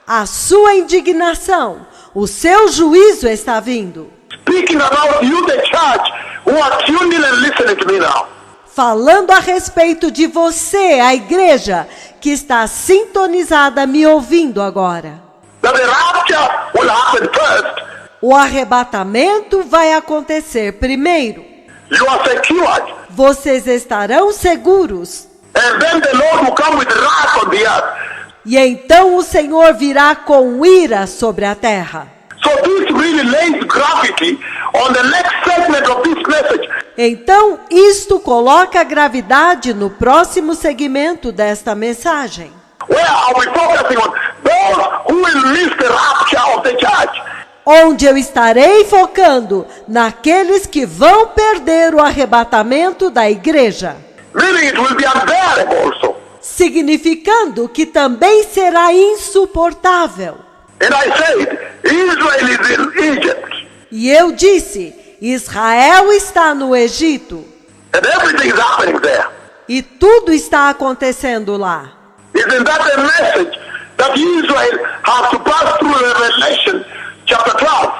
A sua indignação, o seu juízo está vindo. Speaking about you, the church, who are tuned in and listening to me now. Falando a respeito de você, a igreja, que está sintonizada me ouvindo agora. That the rapture will happen first. O arrebatamento vai acontecer primeiro. You are secured. Vocês estarão seguros. And then the Lord will come with wrath on the earth. E então o Senhor virá com ira sobre a terra. So this really lays gravity on the next segment of this message. Então, isto coloca gravidade no próximo segmento desta mensagem. Where are we focusing on? Those who will miss the rapture of the church. Onde eu estarei focando naqueles que vão perder o arrebatamento da igreja. Meaning it will be unbearable also. Significando que também será insuportável. And I said, Israel is in Egypt. E eu disse, Israel está no Egito. And everything is happening there. E tudo está acontecendo lá. Isn't that a message that Israel has to pass through Revelation chapter 12?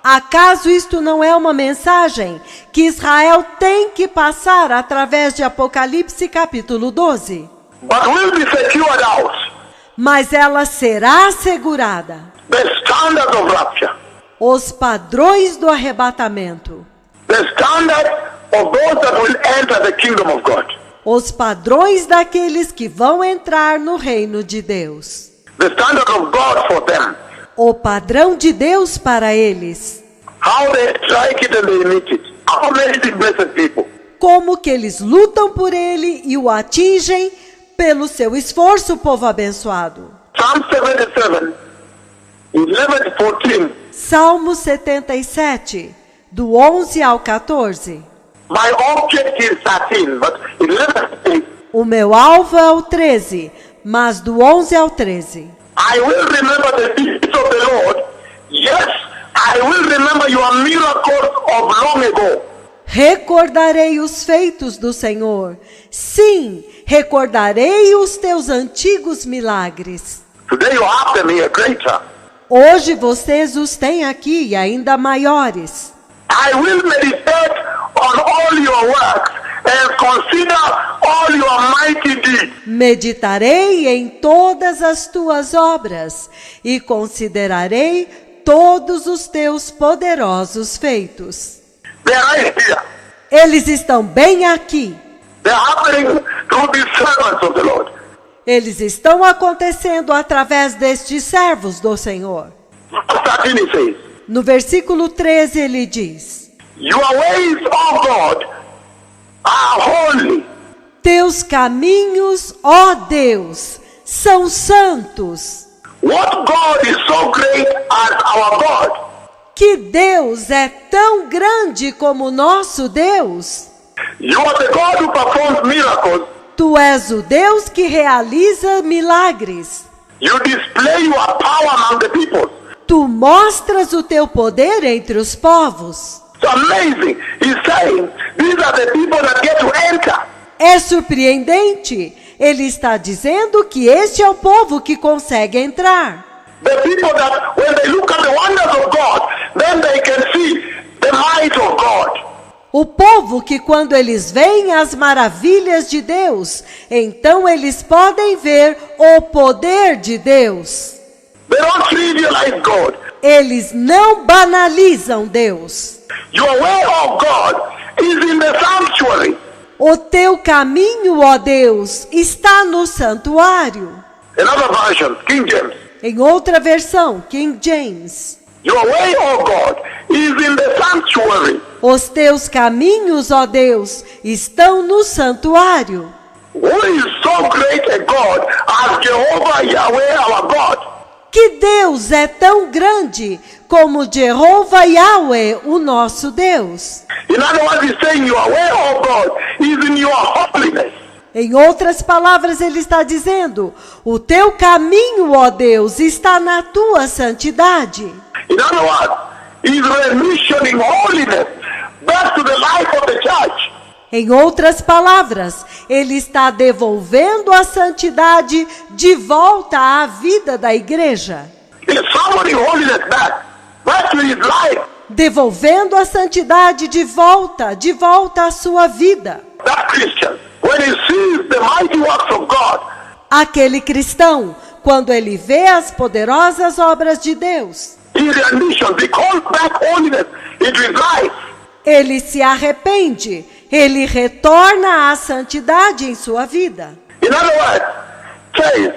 Acaso isto não é uma mensagem que Israel tem que passar através de Apocalipse capítulo 12? But will be secured out. Mas ela será assegurada. The standard of rapture. Os padrões do arrebatamento. The standard of those that will enter the kingdom of God. Os padrões daqueles que vão entrar no reino de Deus. The standard of God for them. O padrão de Deus para eles. How they strike it and they meet it. Amazing blessed people. Como que eles lutam por ele e o atingem pelo seu esforço, povo abençoado. Psalm 77, 11-14. Salmo 77, do 11 ao 14. My object is 13, but 11 O meu alvo é o 13, mas do 11 ao 13. I will remember the deeds of the Lord. Yes, I will remember your miracles of long ago. Recordarei os feitos do Senhor. Sim, recordarei os teus antigos milagres. Today you have them here greater. Hoje vocês os têm aqui e ainda maiores. I will meditate on all your works and consider all your mighty deeds. Meditarei em todas as tuas obras e considerarei todos os teus poderosos feitos. They are right here. Eles estão bem aqui. They are happening through the servants of the Lord. Eles estão acontecendo através destes servos do Senhor. Verse 13 it says, No versículo 13 ele diz: your ways, O God, are holy. Teus caminhos, ó Deus, são santos. What God is so great as our God? Que Deus é tão grande como nosso Deus? You are the God who performs miracles. Tu és o Deus que realiza milagres. You display your power among the people. Tu mostras o teu poder entre os povos. It's amazing. He's saying these are the people that get to enter. É surpreendente. Ele está dizendo que este é o povo que consegue entrar. The people that when they look at the wonders of God, then they can see the might of God. O povo que quando eles veem as maravilhas de Deus, então eles podem ver o poder de Deus. They don't trivialize God. Eles não banalizam Deus. Your way, oh God, is in the sanctuary. O teu caminho, ó Deus, está no santuário. Another version, King James. Em outra versão, King James. Your way, oh God, is in the sanctuary. Os teus caminhos, ó Deus, estão no santuário. Who is so great a God as Jehovah Yahweh our God? Que Deus é tão grande como Jeová Yahweh, o nosso Deus. In other words, he's saying your way, oh God, is in your holiness. Em outras palavras, ele está dizendo, o teu caminho, ó Deus, está na tua santidade. In other words, he's remissioning holiness back to the life of the church. Em outras palavras, ele está devolvendo a santidade de volta à vida da igreja. He's summoning holiness back to his life. Devolvendo a santidade de volta à sua vida. That Christian, when he sees the mighty works of God, Aquele cristão, quando ele vê as poderosas obras de Deus, he remissions, he calls back holiness into his life. ele se arrepende, ele retorna à santidade em sua vida. In other words, says,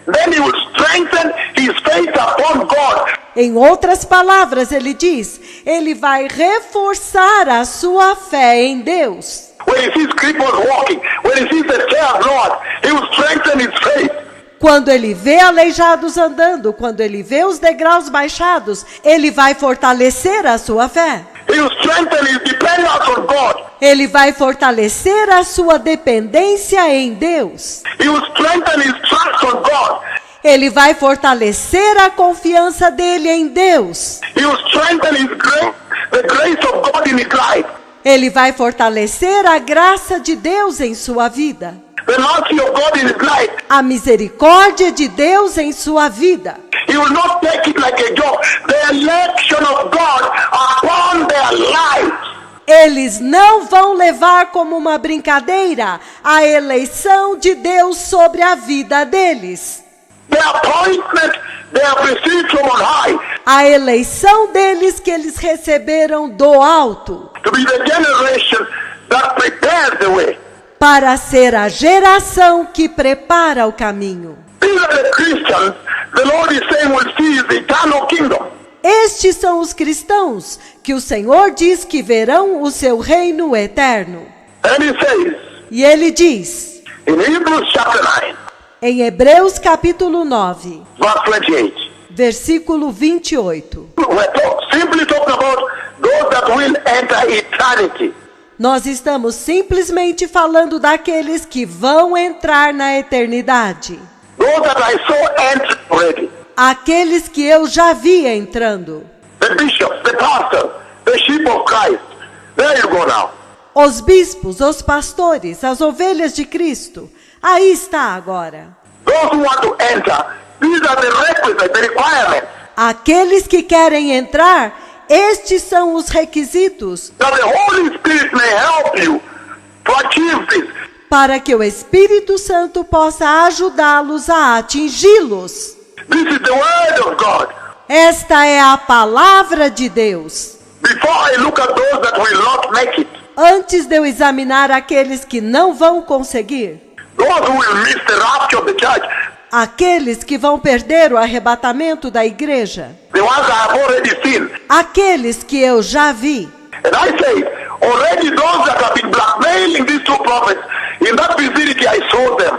then he will strengthen his faith upon God. Em outras palavras, ele diz, ele vai reforçar a sua fé em Deus. When he sees cripples walking, when he sees the chairs lowered, he will strengthen his faith. Quando ele vê aleijados andando, quando ele vê os degraus baixados, ele vai fortalecer a sua fé. He will strengthen his dependence on God. Ele vai fortalecer a sua dependência em Deus. He will strengthen his trust on God. Ele vai fortalecer a confiança dele em Deus. He will strengthen his grace, the grace of God in his life. Ele vai fortalecer a graça de Deus em sua vida. The mercy of God in his life. A misericórdia de Deus em sua vida. He will not take it like a joke. The election of God upon their lives. Eles não vão levar como uma brincadeira a eleição de Deus sobre a vida deles. The appointment they have received from on high. A eleição deles que eles receberam do alto. To be the generation that prepares the way. Para ser a geração que prepara o caminho. These are the Christians the Lord is saying will see his eternal kingdom. Estes são os cristãos que o Senhor diz que verão o seu reino eterno. And he says, E ele diz, in Hebrews chapter 9, em Hebreus capítulo 9, verse 28, versículo 28. we're simply talking about those that will enter eternity. Nós estamos simplesmente falando daqueles que vão entrar na eternidade. Those that I saw enter already. Aqueles que eu já vi entrando. The bishops, the pastors, the sheep of Christ. There you go now. Os bispos, os pastores, as ovelhas de Cristo. Aí está agora. Those who want to enter, these are the requisites, the requirements. Aqueles que querem entrar, estes são os requisitos. That the Holy Spirit may help you to achieve this. para que o Espírito Santo possa ajudá-los a atingi-los. This is the word of God. Esta é a palavra de Deus. Before I look at those that will not make it, Antes de eu examinar aqueles que não vão conseguir, those who will miss the rapture of the church, aqueles que vão perder o arrebatamento da igreja, the ones I have already seen. aqueles que eu já vi. And I say, already those that have been blackmailing these two prophets, in that vicinity I saw them.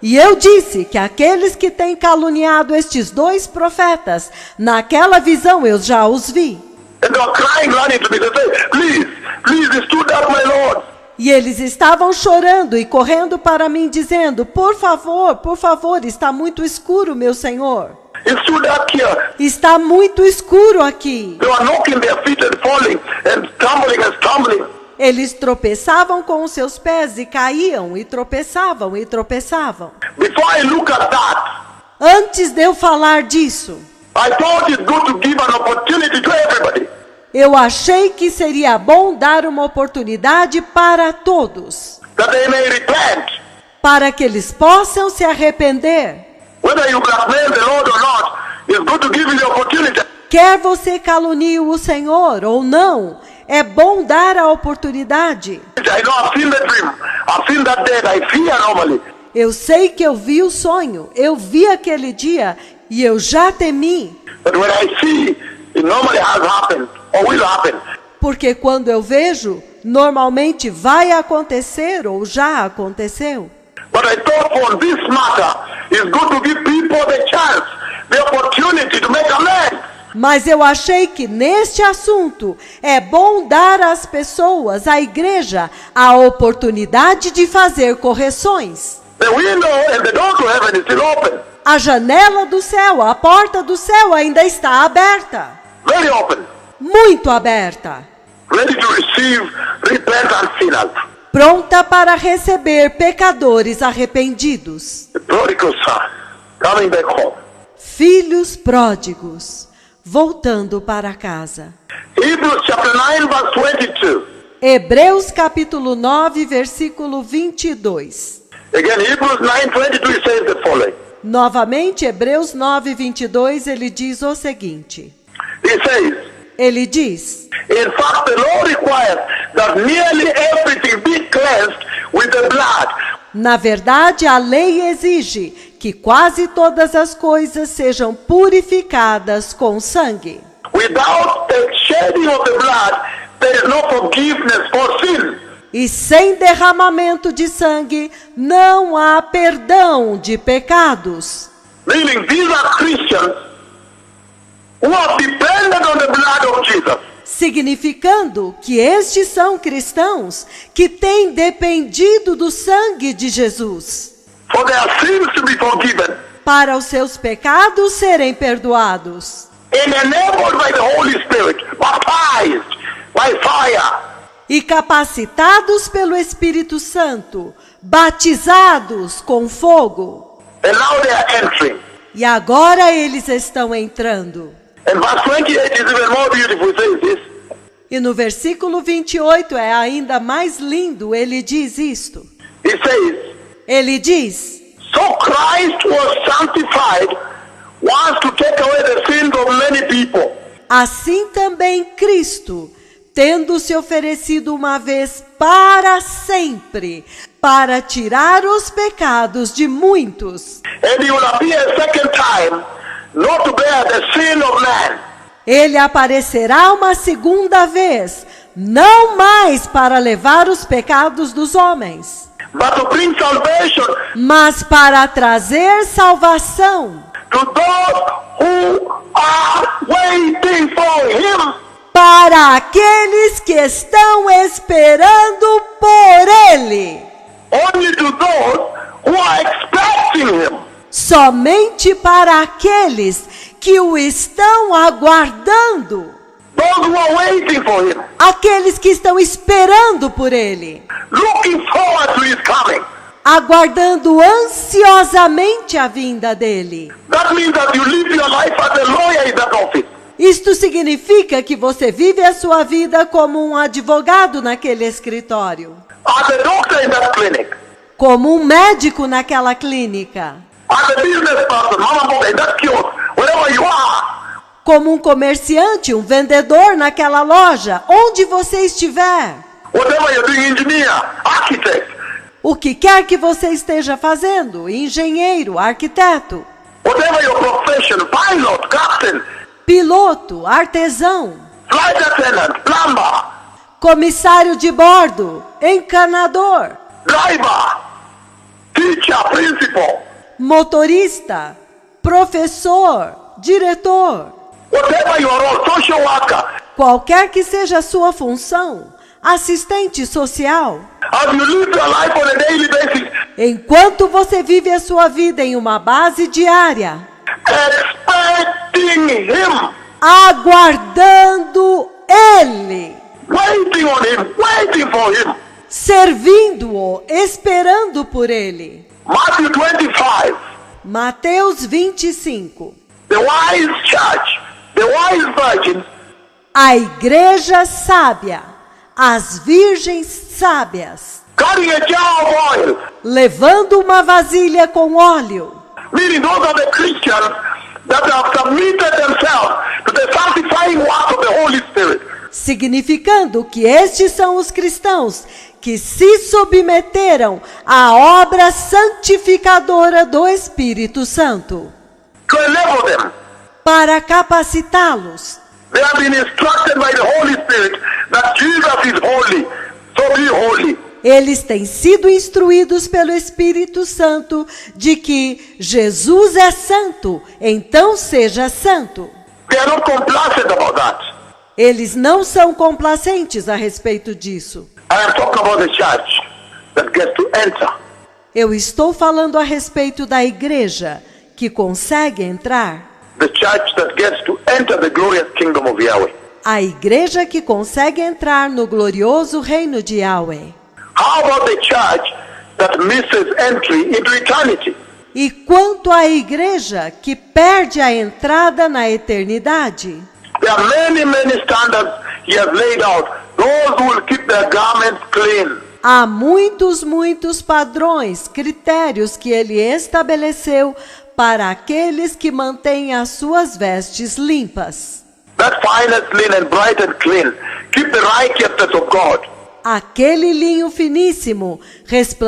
E eu disse que aqueles que têm caluniado estes dois profetas, naquela visão eu já os vi. And they were crying, running to me. They say, please, stood up, my Lord. E eles estavam chorando e correndo para mim, dizendo, por favor, está muito escuro, meu Senhor. It stood up here. Está muito escuro aqui. They were knocking their feet and falling and stumbling. Eles tropeçavam com os seus pés e caíam, e tropeçavam, e tropeçavam. Before I look at that, Antes de eu falar disso, I thought it's good to give an opportunity to everybody. eu achei que seria bom dar uma oportunidade para todos, That they may repent. para que eles possam se arrepender. Whether you blackmail the Lord or not, it's good to give you the opportunity. Quer você calunie o Senhor ou não, é bom dar a oportunidade. I know I've seen the dream. I've seen that day. I fear normally. Eu sei que eu vi o sonho, eu vi aquele dia e eu já temi. But when I see, it normally has happened or will happen. Porque quando eu vejo, normalmente vai acontecer ou já aconteceu. But I thought for this matter, it's good to give people the chance, the opportunity to make amends. Mas eu achei que neste assunto é bom dar às pessoas, à igreja, a oportunidade de fazer correções. The window and the door to heaven is still open. A janela do céu, a porta do céu ainda está aberta. Very open. Muito aberta. Ready to receive repentant sinners. Pronta para receber pecadores arrependidos. The prodigal son coming back home. Filhos pródigos, voltando para casa. Hebrews chapter 9 verse 22. Hebreus capítulo 9, versículo 22. Again, Hebrews 9:22 says the following. Novamente, Hebreus 9, 22, ele diz o seguinte. Ele diz, In fact, the law requires that nearly everything be cleansed with the blood. na verdade, a lei exige que quase todas as coisas sejam purificadas com sangue. Without the shedding of the blood, there is no forgiveness for sin. E sem derramamento de sangue, não há perdão de pecados. Meaning these are Christians who are dependent on the blood of Jesus. Significando que estes são cristãos que têm dependido do sangue de Jesus, For their sins to be forgiven para os seus pecados serem perdoados. and enabled by the Holy Spirit, baptized by fire. E capacitados pelo Espírito Santo, batizados com fogo. And now they are entering. E agora eles estão entrando. And verse 28 is even more beautiful. It says this. E no versículo 28 é ainda mais lindo, ele diz isto. It says, Ele diz, so Christ was sanctified once to take away the sins of many people. assim também Cristo, tendo se oferecido uma vez para sempre, para tirar os pecados de muitos. And he will appear a second time, not to bear the sin of man, Ele aparecerá uma segunda vez, não mais para levar os pecados dos homens, but to bring salvation mas para trazer salvação to those who are waiting for him. para aqueles que estão esperando por Ele. Only to those who are expecting him. Somente para aqueles que o estão aguardando. Those who are waiting for him. Aqueles que estão esperando por Ele. Looking forward to his coming. Aguardando ansiosamente a vinda dEle. That means that you live your life as a lawyer in that office. Isto significa que você vive a sua vida como um advogado naquele escritório. as a doctor in that clinic, como um médico naquela clínica, as a business person, mama boga in that kiosk, wherever you are. como um comerciante, um vendedor naquela loja, onde você estiver. Whatever you're doing, engineer, architect, O que quer que você esteja fazendo, engenheiro, arquiteto, whatever your profession, pilot, captain, piloto, artesão, flight attendant, plumber, comissário de bordo, encanador, driver, teacher, principal, motorista, professor, diretor, whatever your role, social worker, qualquer que seja a sua função, assistente social. as you live your life on a daily basis, Enquanto você vive a sua vida em uma base diária, expecting Him, aguardando Ele, waiting on Him, waiting for Him. servindo-o, esperando por Ele. Matthew 25, Mateus 25. the wise church, the wise virgins, A igreja sábia, as virgens sábias, carrying a jar of oil, levando uma vasilha com óleo, meaning those are the Christians that have submitted themselves to the sanctifying work of the Holy Spirit. significando que estes são os cristãos que se submeteram à obra santificadora do Espírito Santo, To enable them, para capacitá-los. they have been instructed by the Holy Spirit that Jesus is holy, so be holy. Eles têm sido instruídos pelo Espírito Santo de que Jesus é santo, então seja santo. They are not complacent about that. Eles não são complacentes a respeito disso. I am talking about the church that gets to enter. Eu estou falando a respeito da igreja que consegue entrar, The church that gets to enter the glorious kingdom of Yahweh. a igreja que consegue entrar no glorioso reino de Yahweh. How about the church that misses entry into eternity? E quanto à igreja que perde a entrada na eternidade? There are many, many standards He has laid out. Those who will keep their garments clean. Há muitos padrões, critérios que ele estabeleceu para aqueles que mantêm as suas vestes limpas. That finest linen, bright and clean. Keep the righteousness of God. Aquele linho finíssimo,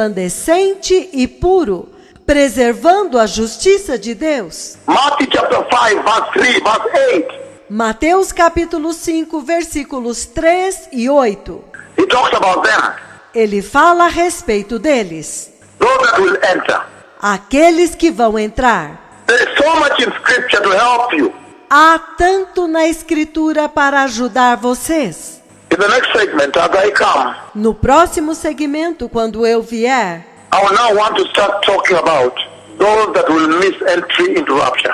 resplandecente e puro, preservando a justiça de Deus. Matthew chapter 5, verse 3, verse 8. Mateus capítulo 5, versículos 3 e 8. He talks about them. Ele fala a respeito deles, Those that will enter. aqueles que vão entrar. There is so much in scripture to help you. Há tanto na Escritura para ajudar vocês. In the next segment, as I come, No próximo segmento, quando eu vier, I will now want to start talking about those that will miss entry into rapture.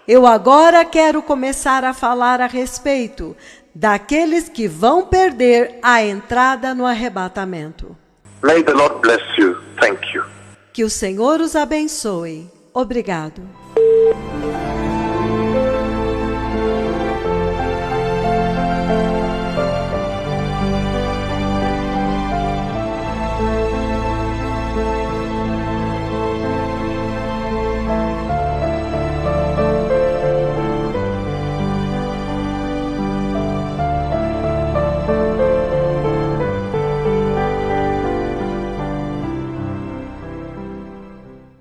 eu agora quero começar a falar a respeito daqueles que vão perder a entrada no arrebatamento. May the Lord bless you. Thank you. Que o Senhor os abençoe. Obrigado.